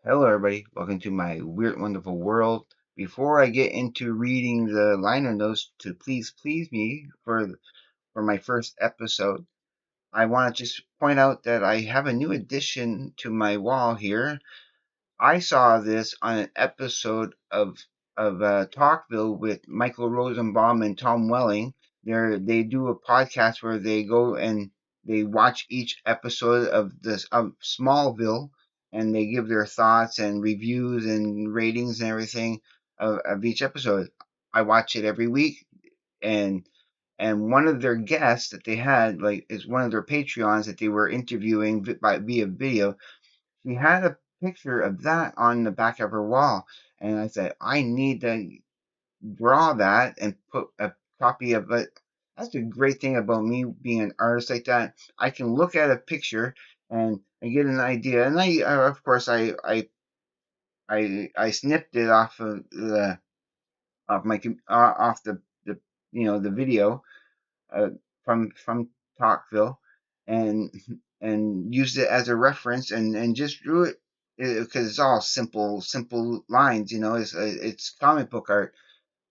Hello, everybody. Welcome to my weird, wonderful world. Before I get into reading the liner notes to please me for my first episode, I want to just point out that I have a new addition to my wall here. I saw this on an episode of Talkville with Michael Rosenbaum and Tom Welling. They do a podcast where they go and they watch each episode of Smallville, and they give their thoughts and reviews and ratings and everything of each episode. I watch it every week, and one of their guests that they had, like, is one of their Patreons that they were interviewing via video. She had a picture of that on the back of her wall, and I said, I need to draw that and put a copy of it. That's the great thing about me being an artist like that. I can look at a picture and get an idea, and of course, I snipped it off of the off my off the the video uh, from Talkville, and used it as a reference, and just drew it because it's all simple lines. It's comic book art,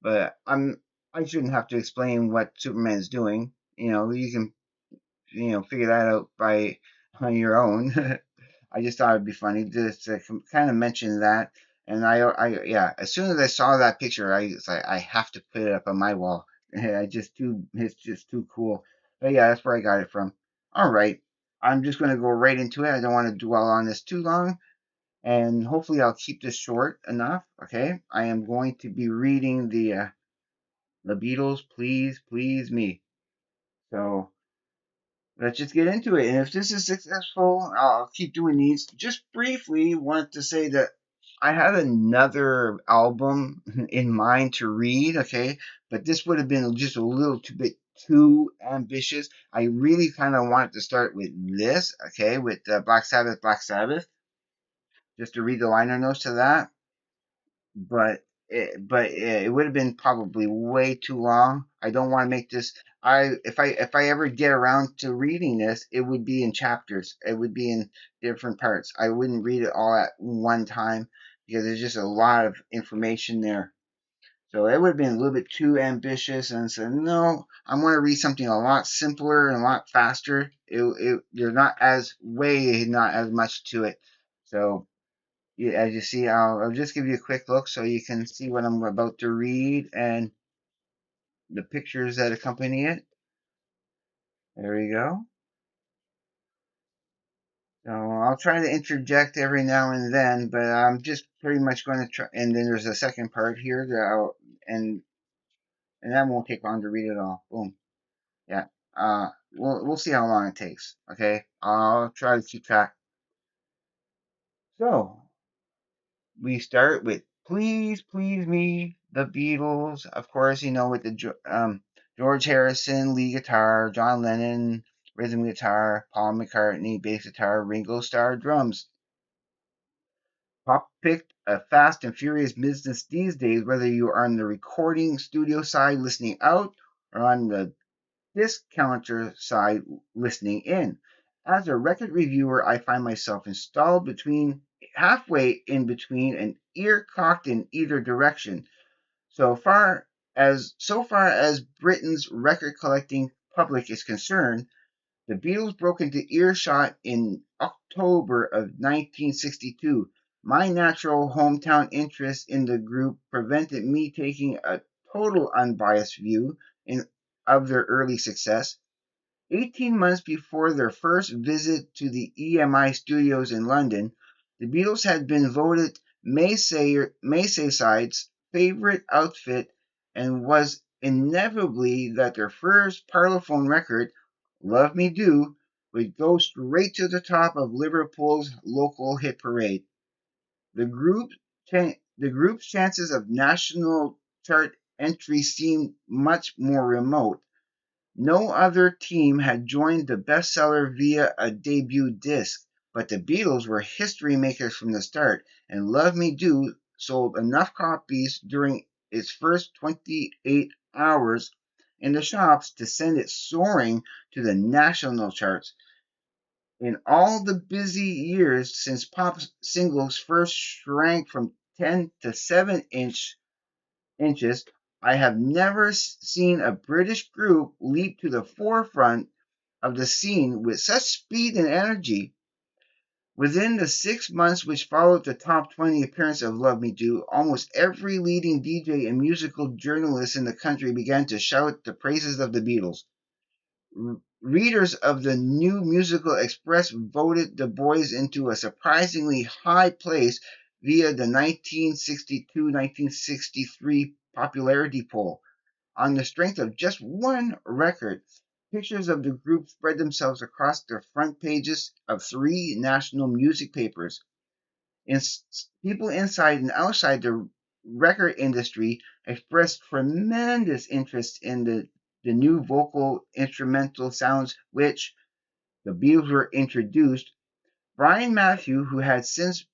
but I shouldn't have to explain what Superman's doing. You can figure that out by on your own. I just thought it'd be funny just to kind of mention that. And yeah, as soon as I saw that picture, I was like, I have to put it up on my wall. It's just too cool. But yeah, that's where I got it from. All right, I'm just going to go right into it. I don't want to dwell on this too long, and hopefully I'll keep this short enough. Okay, I am going to be reading the Beatles, Please Me. So let's just get into it. And if this is successful, I'll keep doing these. Just briefly, want to say that I had another album in mind to read, okay, but this would have been just a little too bit too ambitious. I really kind of wanted to start with this, okay, with Black Sabbath, just to read the liner notes to that. But it would have been probably way too long. I don't want to make this. If I ever get around to reading this, it would be in chapters. It would be in different parts. I wouldn't read it all at one time because there's just a lot of information there. So it would have been a little bit too ambitious, and said, no, I want to read something a lot simpler and a lot faster. There's not as much to it. So yeah, as you see, I'll just give you a quick look so you can see what I'm about to read and the pictures that accompany it. There you go. So I'll try to interject every now and then, but I'm just pretty much going to try. And then there's a second part here and that won't take long to read it all. Boom. Yeah. We'll see how long it takes. Okay. I'll try to keep track. So we start with Please Me, the Beatles. Of course, with George Harrison, lead guitar, John Lennon, rhythm guitar, Paul McCartney, bass guitar, Ringo Starr, drums. Pop picked a fast and furious business these days, whether you are on the recording studio side listening out or on the discounter side listening in. As a record reviewer, I find myself installed halfway in between, an ear cocked in either direction. So far as Britain's record collecting public is concerned, the Beatles broke into earshot in October of 1962. My natural hometown interest in the group prevented me taking a total unbiased view of their early success. 18 months before their first visit to the EMI studios in London, the Beatles had been voted Mayside's favorite outfit, and was inevitably that their first Parlophone record, Love Me Do, would go straight to the top of Liverpool's local hit parade. The group the group's chances of national chart entry seemed much more remote. No other team had joined the bestseller via a debut disc, but the Beatles were history makers from the start, and Love Me Do sold enough copies during its first 28 hours in the shops to send it soaring to the national charts. In all the busy years since pop singles first shrank from 10 to 7 inches, I have never seen a British group leap to the forefront of the scene with such speed and energy. Within the 6 months which followed the top 20 appearance of Love Me Do, almost every leading DJ and musical journalist in the country began to shout the praises of the Beatles. Readers of the New Musical Express voted the boys into a surprisingly high place via the 1962-1963 popularity poll. On the strength of just one record, pictures of the group spread themselves across the front pages of three national music papers. People inside and outside the record industry expressed tremendous interest in the new vocal instrumental sounds which the Beatles were introduced. Brian Matthew, who had since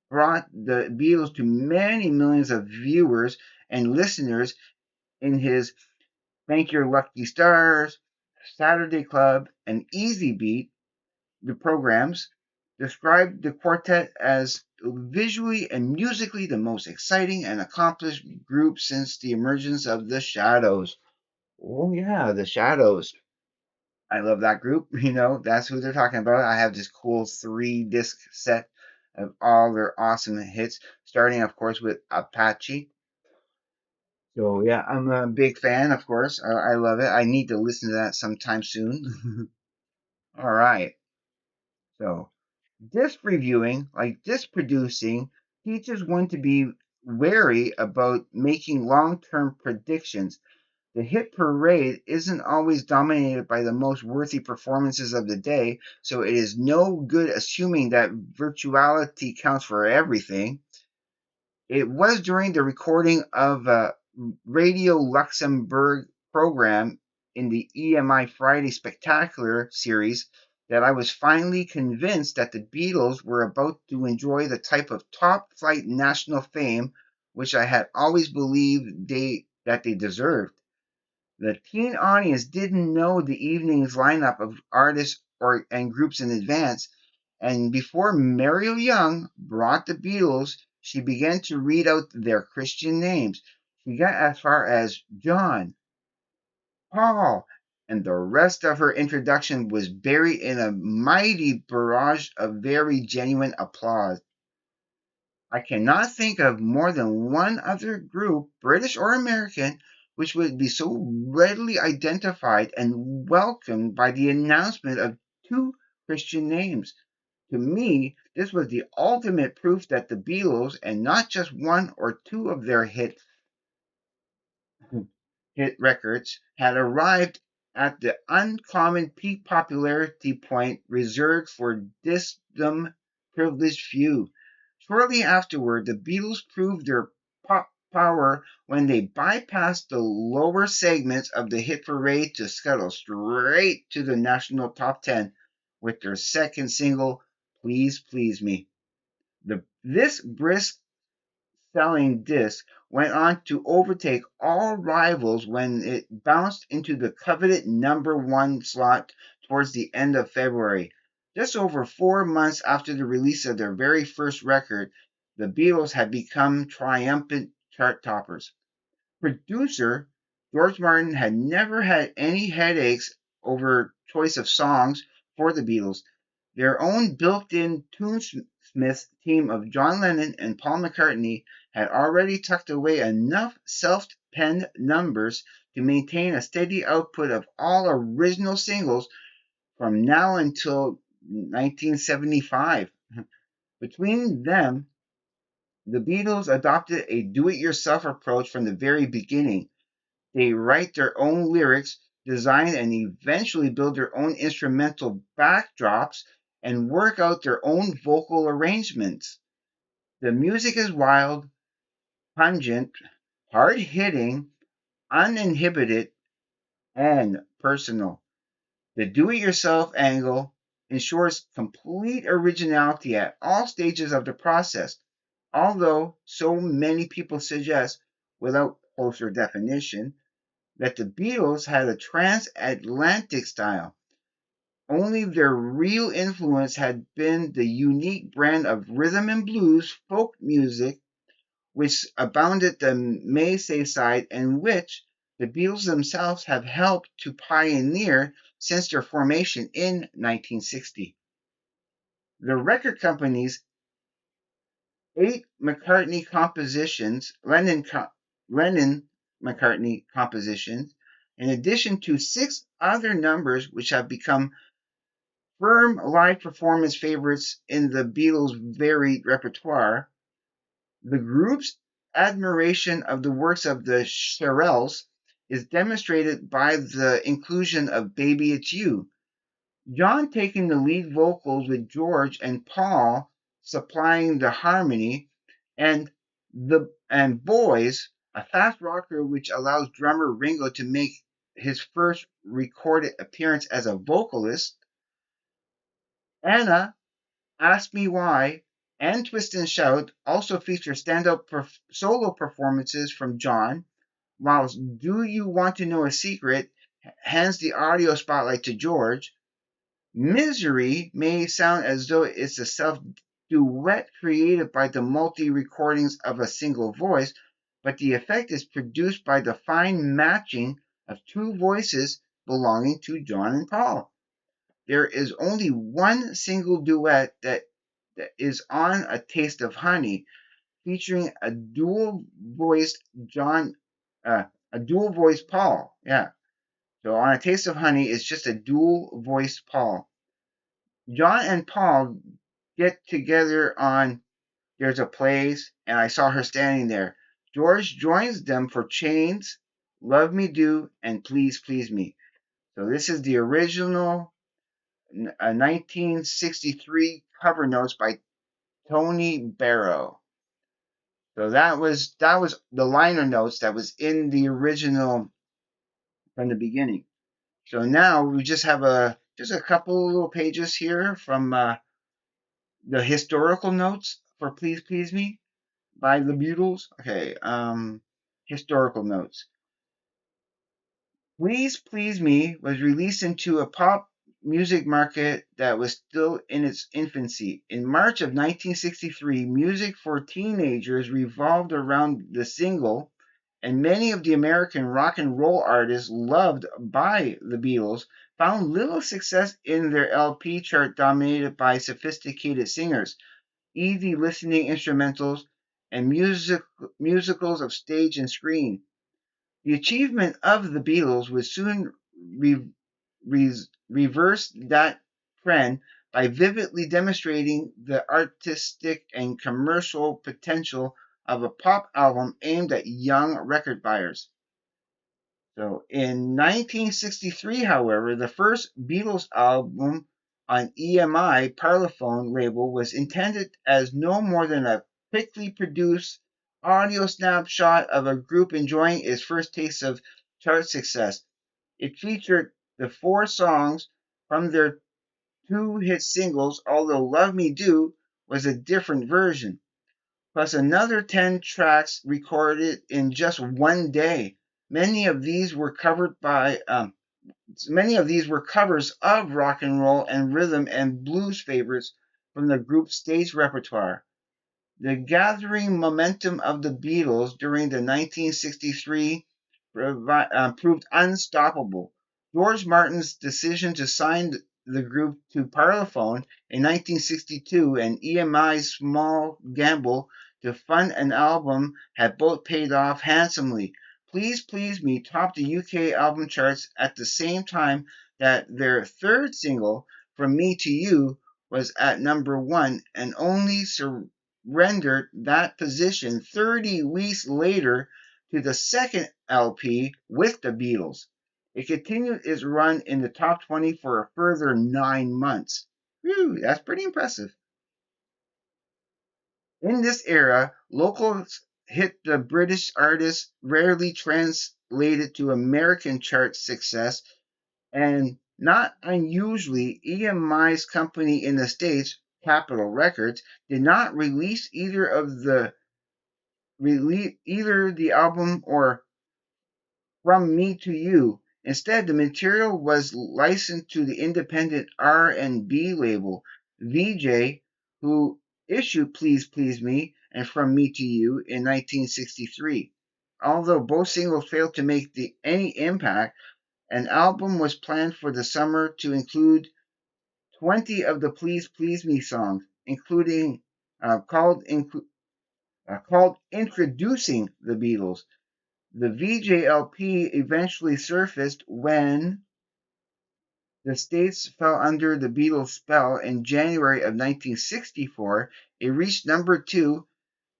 brought the Beatles to many millions of viewers and listeners in his Thank Your Lucky Stars, Saturday Club, and Easy Beat, the programs, described the quartet as visually and musically the most exciting and accomplished group since the emergence of the Shadows. Oh, yeah, the Shadows. I love that group. That's who they're talking about. I have this cool 3 disc set of all their awesome hits, starting, of course, with Apache. So, yeah, I'm a big fan, of course. I love it. I need to listen to that sometime soon. All right. So, disc reviewing, like disc producing, teaches one to be wary about making long term predictions. The hit parade isn't always dominated by the most worthy performances of the day, so it is no good assuming that virtuality counts for everything. It was during the recording of a Radio Luxembourg program in the EMI Friday Spectacular series that I was finally convinced that the Beatles were about to enjoy the type of top flight national fame which I had always believed that they deserved. The teen audience didn't know the evening's lineup of artists and groups in advance, and before Mariel Young brought the Beatles, she began to read out their Christian names. She got as far as John, Paul, and the rest of her introduction was buried in a mighty barrage of very genuine applause. I cannot think of more than one other group, British or American, which would be so readily identified and welcomed by the announcement of two Christian names. To me, this was the ultimate proof that the Beatles, and not just one or two of their hit records, had arrived at the uncommon peak popularity point reserved for disdom privileged few. Shortly afterward, the Beatles proved their pop power when they bypassed the lower segments of the hit parade to scuttle straight to the national top 10 with their second single, Please Please Me. This brisk selling disc went on to overtake all rivals when it bounced into the coveted number 1 slot towards the end of February. Just over 4 months after the release of their very first record, the Beatles had become triumphant chart toppers. Producer George Martin had never had any headaches over choice of songs for the Beatles. Their own built-in tunesmith team of John Lennon and Paul McCartney had already tucked away enough self-penned numbers to maintain a steady output of all original singles from now until 1975. Between them, the Beatles adopted a do-it-yourself approach from the very beginning. They write their own lyrics, design and eventually build their own instrumental backdrops, and work out their own vocal arrangements. The music is wild, pungent, hard hitting, uninhibited, and personal. The do it yourself angle ensures complete originality at all stages of the process, although so many people suggest, without closer definition, that the Beatles had a transatlantic style. Only their real influence had been the unique brand of rhythm and blues folk music which abounded the Maasai side and which the Beatles themselves have helped to pioneer since their formation in 1960. The record company's 8 McCartney compositions, Lennon-McCartney compositions, in addition to 6 other numbers which have become firm live performance favorites in the Beatles' varied repertoire, the group's admiration of the works of the Shirelles is demonstrated by the inclusion of Baby It's You, John taking the lead vocals with George and Paul supplying the harmony, and Boys, a fast rocker which allows drummer Ringo to make his first recorded appearance as a vocalist. Anna, Ask Me Why, and Twist and Shout also feature standout solo performances from John, whilst Do You Want to Know a Secret hands the audio spotlight to George. Misery may sound as though it's a self-duet created by the multi-recordings of a single voice, but the effect is produced by the fine matching of 2 voices belonging to John and Paul. There is only one single duet that is on A Taste of Honey, featuring a dual-voiced Paul. Yeah. So on A Taste of Honey, it's just a dual-voiced Paul. John and Paul get together on There's a Place, and I Saw Her Standing There. George joins them for Chains, Love Me Do, and Please Please Me. So this is the original 1963 cover notes by Tony Barrow. So that was the liner notes that was in the original from the beginning. So now we just have a couple little pages here from the historical notes for Please Please Me by the Beatles. Okay, historical notes. Please Please Me was released into a pop music market that was still in its infancy. In March of 1963, music for teenagers revolved around the single, and many of the American rock and roll artists loved by the Beatles found little success in their LP chart dominated by sophisticated singers, easy listening instrumentals, and musicals of stage and screen. The achievement of the Beatles would soon reverse that trend by vividly demonstrating the artistic and commercial potential of a pop album aimed at young record buyers. So in 1963, however, the first Beatles album on EMI Parlophone label was intended as no more than a quickly produced audio snapshot of a group enjoying its first taste of chart success. It featured the 4 songs from their 2 hit singles, although Love Me Do was a different version, plus another 10 tracks recorded in just one day. Many of these were covers of rock and roll and rhythm and blues favorites from the group's stage repertoire. The gathering momentum of the Beatles during the 1963 proved unstoppable. George Martin's decision to sign the group to Parlophone in 1962 and EMI's small gamble to fund an album had both paid off handsomely. Please Please Me topped the UK album charts at the same time that their 3rd single, From Me to You, was at number 1 and only surrendered that position 30 weeks later to the 2nd LP with the Beatles. It continued its run in the top 20 for a further 9 months. Whew, that's pretty impressive. In this era, local hit the British artist rarely translated to American chart success, and not unusually, EMI's company in the States, Capitol Records, did not release either the album or From Me to You Instead, the material was licensed to the independent R&B label Vee-Jay, who issued Please Please Me and From Me to You in 1963. Although both singles failed to make any impact, an album was planned for the summer to include 20 of the Please Please Me songs, including called Introducing the Beatles. The Vee-Jay LP eventually surfaced when the States fell under the Beatles' spell in January of 1964. It reached number 2,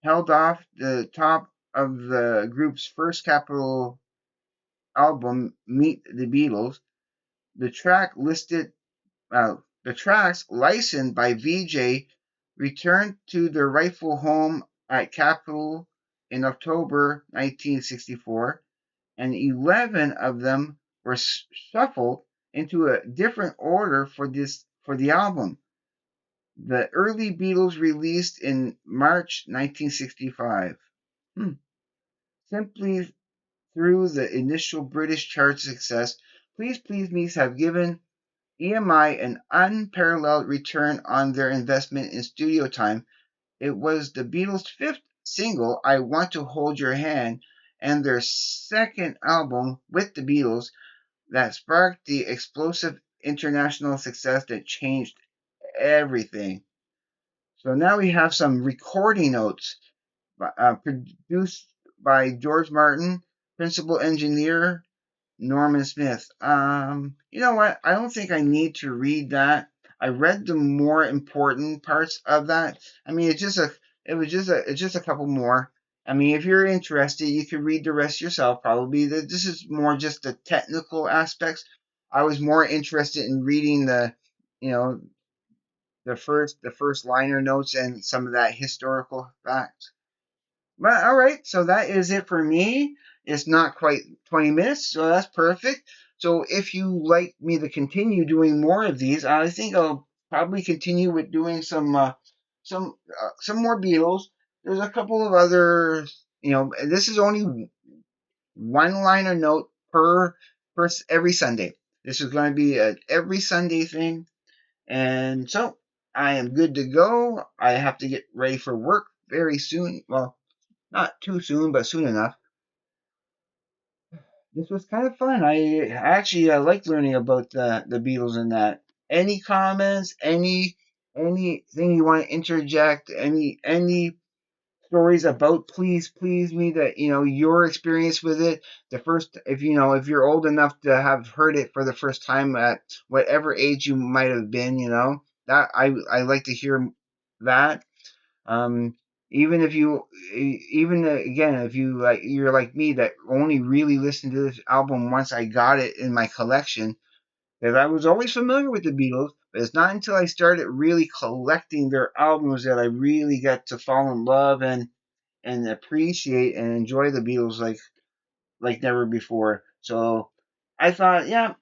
held off the top of the group's first Capitol album, Meet the Beatles. The track listed the tracks, licensed by Vee-Jay, returned to their rightful home at Capitol in October 1964, and 11 of them were shuffled into a different order for the album. The early Beatles released in March 1965. Simply through the initial British chart success, Please Please Me's have given EMI an unparalleled return on their investment in studio time. It was the Beatles' fifth single, I Want to Hold Your Hand, and their second album with the Beatles that sparked the explosive international success that changed everything. So now we have some recording notes produced by George Martin, principal engineer Norman Smith. You know what? I don't think I need to read that. I read the more important parts of that. I mean, it's just a couple more. I mean, if you're interested, you can read the rest yourself. Probably this is more just the technical aspects. I was more interested in reading you know, the first liner notes and some of that historical facts. But all right, so that is it for me. It's not quite 20 minutes, so that's perfect. So if you like me to continue doing more of these, I think I'll probably continue with doing some more Beatles. There's a couple of other, this is only one liner note per every Sunday. This is going to be an every Sunday thing, and so I am good to go. I have to get ready for work very soon. Well, not too soon, but soon enough. This was kind of fun. I actually liked learning about the Beatles and that. Any comments? Anything you want to interject? Any stories about Please Please Me that your experience with it? The first, if you're old enough to have heard it for the first time at whatever age you might have been, that I like to hear that. Um, even if you, even again, if you're like me that only really listened to this album once I got it in my collection, because I was always familiar with the Beatles, but it's not until I started really collecting their albums that I really got to fall in love and appreciate and enjoy the Beatles like never before. So I thought, yeah,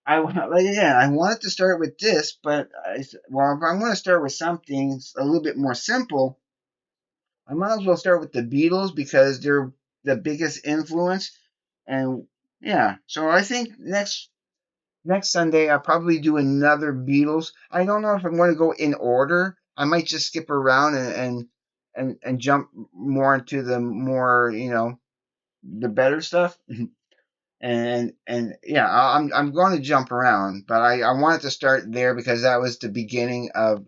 I wanted to start with this, but well, if I'm going to start with something a little bit more simple, I might as well start with the Beatles because they're the biggest influence. And yeah, so I think next Sunday I'll probably do another Beatles. I don't know if I'm going to go in order. I might just skip around and jump more into the more the better stuff. And yeah, I'm going to jump around, but I wanted to start there because that was the beginning of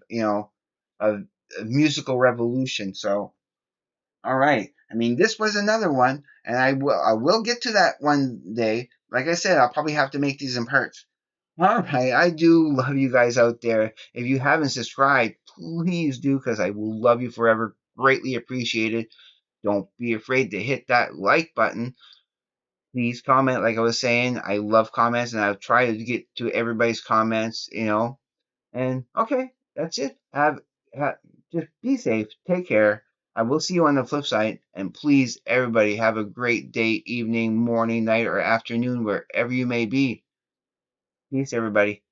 of musical revolution. So all right. I mean, this was another one, and I will get to that one day. Like I said, I'll probably have to make these in parts. All right. I do love you guys out there. If you haven't subscribed, please do, because I will love you forever. Greatly appreciated. Don't be afraid to hit that like button. Please comment, like I was saying. I love comments, and I'll try to get to everybody's comments. And okay, that's it. Just be safe. Take care. I will see you on the flip side. And please, everybody, have a great day, evening, morning, night, or afternoon, wherever you may be. Peace, everybody.